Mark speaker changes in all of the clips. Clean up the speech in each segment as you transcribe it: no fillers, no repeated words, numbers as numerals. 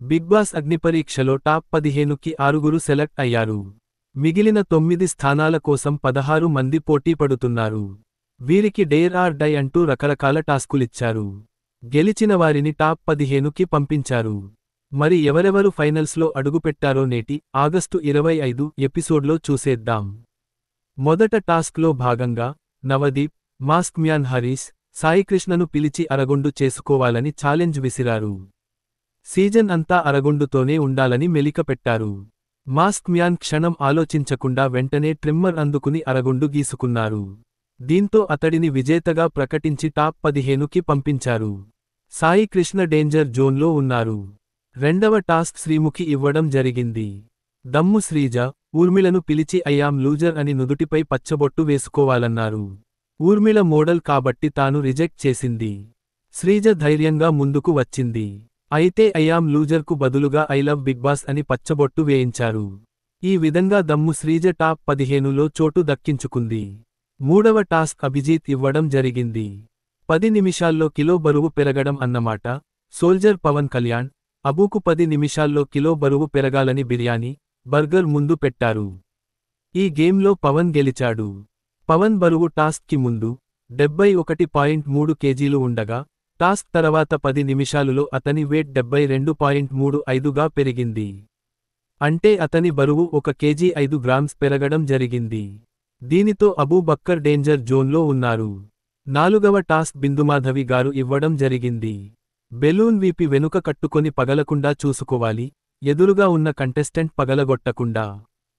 Speaker 1: Big boss అగ్నిపరీక్షలో top 15కి 6గురు select అయ్యారు. మిగిలిన 9 స్థానాల కోసం 16 మంది పోటీ పడుతున్నారు. వీరికి డేర్ ఆర్ డై అంటూ రకరకాల టాస్కులిచ్చారు. గెలిచిన వారిని టాప్ 15కి పంపించారు. మరి ఎవరెవరు ఫైనల్స్లో అడుగుపెట్టారో నేటి ఆగస్టు 25 ఎపిసోడ్లో చూసేద్దాం. మొదట టాస్క్లో భాగంగా నవదీప్, మాస్క్ మ్యాన్ హరీష్, సాయికృష్ణను పిలిచి అరగొండు చేసుకోవాలని ఛాలెంజ్ విసిరారు. సీజన్ అంతా అరగొండుతోనే ఉండాలని మెలికపెట్టారు. మాస్క్ మ్యాన్ క్షణం ఆలోచించకుండా వెంటనే ట్రిమ్మర్ అందుకుని అరగొండు గీసుకున్నారు. దీంతో అతడిని విజేతగా ప్రకటించి టాప్ 15కి పంపించారు. సాయికృష్ణ డేంజర్ జోన్లో ఉన్నారు. రెండవ టాస్క్ శ్రీముఖి ఇవ్వడం జరిగింది. దమ్ము శ్రీజ, ఊర్మిళను పిలిచి ఐయామ్ లూజర్ అని నుదుటిపై పచ్చబొట్టు వేసుకోవాలన్నారు. ఊర్మిళ మోడల్ కాబట్టి తాను రిజెక్ట్ చేసింది. శ్రీజ ధైర్యంగా ముందుకు వచ్చింది. అయితే ఐయామ్ లూజర్కు బదులుగా ఐ లవ్ బిగ్ బాస్ అని పచ్చబొట్టు వేయించారు. ఈ విధంగా దమ్ము శ్రీజ టాప్ 15లో చోటు దక్కించుకుంది. మూడవ టాస్క్ అభిజీత్ ఇవ్వడం జరిగింది. 10 నిమిషాల్లో కిలో బరువు పెరగడం అన్నమాట. సోల్జర్ పవన్ కళ్యాణ్, అబూకు 10 నిమిషాల్లో కిలో బరువు పెరగాలని బిర్యానీ, బర్గర్ ముందు పెట్టారు. ఈ గేమ్లో పవన్ గెలిచాడు. పవన్ బరువు టాస్క్కి ముందు 71.3 కేజీలు ఉండగా, టాస్క్ తర్వాత 10 నిమిషాలులో అతని వెయిట్ 72.35గా పెరిగింది. అంటే అతని బరువు 1 కేజీ 5 గ్రామ్స్ పెరగడం జరిగింది. దీనితో అబూ బక్కర్ డేంజర్ జోన్లో ఉన్నారు. నాలుగవ టాస్క్ బిందుమాధవి గారు ఇవ్వడం జరిగింది. బెలూన్ వీపి వెనుక కట్టుకొని పగలకుండా చూసుకోవాలి, ఎదురుగా ఉన్న కంటెస్టెంట్ పగలగొట్టకుండా.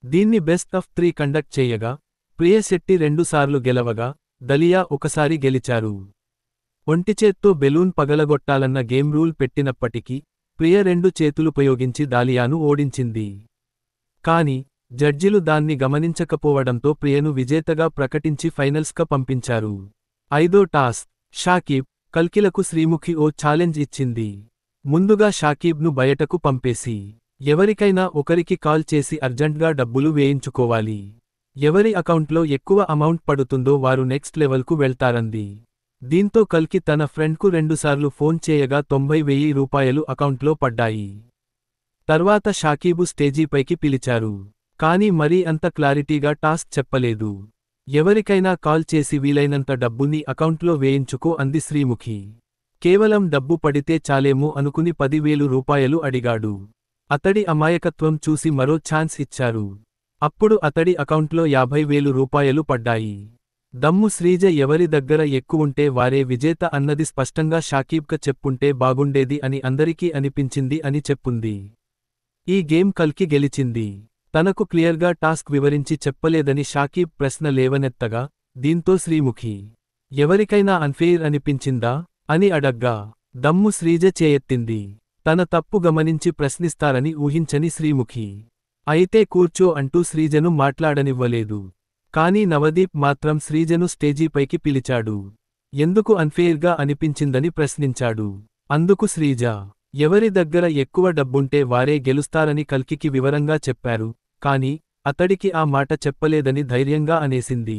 Speaker 1: దీన్ని బెస్ట్ ఆఫ్ 3 కండక్ట్ చేయగా, ప్రియ శెట్టి 2 సార్లు గెలవగా, దలియా ఒకసారి గెలిచారు. ఒంటిచేత్తో బెలూన్ పగలగొట్టాలన్న గేమ్ రూల్ పెట్టినప్పటికీ, ప్రియ 2 చేతులుపయోగించి దాలియాను ఓడించింది. కాని, జడ్జిలు దాన్ని గమనించకపోవడంతో ప్రియను విజేతగా ప్రకటించి ఫైనల్స్క పంపించారు. ఐదో టాస్క్ షాకీబ్, కల్కిలకు శ్రీముఖి ఓ ఛాలెంజ్ ఇచ్చింది. ముందుగా షాకీబ్ను బయటకు పంపేసి, ఎవరికైనా ఒకరికి కాల్ చేసి అర్జెంట్గా డబ్బులు వేయించుకోవాలి. ఎవరి అకౌంట్లో ఎక్కువ అమౌంట్ పడుతుందో వారు నెక్స్ట్ లెవెల్కు వెళ్తారంది. దీంతో కల్కి తన ఫ్రెండ్కు 2 సార్లు ఫోన్ చేయగా 90,000 రూపాయలు అకౌంట్లో పడ్డాయి. తర్వాత షాకీబు స్టేజీపైకి పిలిచారు. కానీ మరీ అంత క్లారిటీగా టాస్క్ చెప్పలేదు. ఎవరికైనా కాల్ చేసి వీలైనంత డబ్బుని అకౌంట్లో వేయించుకో అంది శ్రీముఖి. కేవలం డబ్బు పడితే చాలేమో అనుకుని 10,000 రూపాయలు అడిగాడు. అతడి అమాయకత్వం చూసి మరో ఛాన్స్ ఇచ్చారు. అప్పుడు అతడి అకౌంట్లో 50,000 రూపాయలు పడ్డాయి. దమ్ము శ్రీజ ఎవరి దగ్గర ఎక్కువుంటే వారే విజేత అన్నది స్పష్టంగా షాకీబ్క చెప్పుంటే బాగుండేది అని అందరికీ అనిపించింది అని చెప్పుంది. ఈ గేమ్ కల్కి గెలిచింది. తనకు క్లియర్గా టాస్క్ వివరించి చెప్పలేదని షాకీబ్ ప్రశ్న లేవనెత్తగా, దీంతో శ్రీముఖి, ఎవరికైనా అన్ఫెయిర్ అనిపించిందా అని అడగ్గా, దమ్ము శ్రీజ చేయెత్తింది. తన తప్పు గమనించి ప్రశ్నిస్తారని ఊహించని శ్రీముఖి. అయితే కూర్చో అంటూ శ్రీజను మాట్లాడనివ్వలేదు. కానీ నవదీప్ మాత్రం శ్రీజను స్టేజీపైకి పిలిచాడు. ఎందుకు అన్ఫెయిర్గా అనిపించిందని ప్రశ్నించాడు. అందుకు శ్రీజ, ఎవరి దగ్గర ఎక్కువ డబ్బుంటే వారే గెలుస్తారని కల్కికి వివరంగా చెప్పారు. కాని, అతడికి ఆ మాట చెప్పలేదని ధైర్యంగా అనేసింది.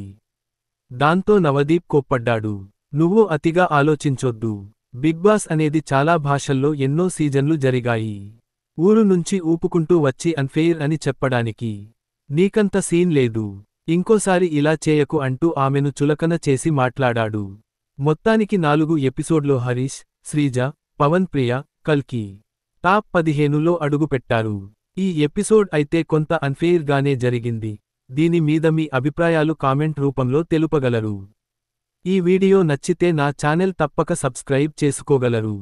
Speaker 1: దాంతో నవదీప్ కోప్పడ్డాడు. నువ్వు అతిగా ఆలోచించొద్దు. బిగ్ బాస్ అనేది చాలా భాషల్లో ఎన్నో సీజన్లు జరిగాయి. ఊరు నుంచి ఊపుకుంటూ వచ్చి అన్ఫెయిర్ అని చెప్పడానికి నీకంత సీన్ లేదు. ఇంకోసారి ఇలా చేయకు అంటూ ఆమెను చులకన చేసి మాట్లాడాడు. మొత్తానికి 4 ఎపిసోడ్లో హరీష్, శ్రీజ, పవన్, ప్రియ, కల్కి టాప్ 15లో అడుగుపెట్టారు. ఈ ఎపిసోడ్ అయితే కొంత అన్ఫెయిర్ గానే జరిగింది. దీని మీద మీ అభిప్రాయాలు కామెంట్ రూపంలో తెలుపగలరు. ఈ వీడియో నచ్చితే నా ఛానెల్ తప్పక సబ్స్క్రైబ్ చేసుకోగలరు.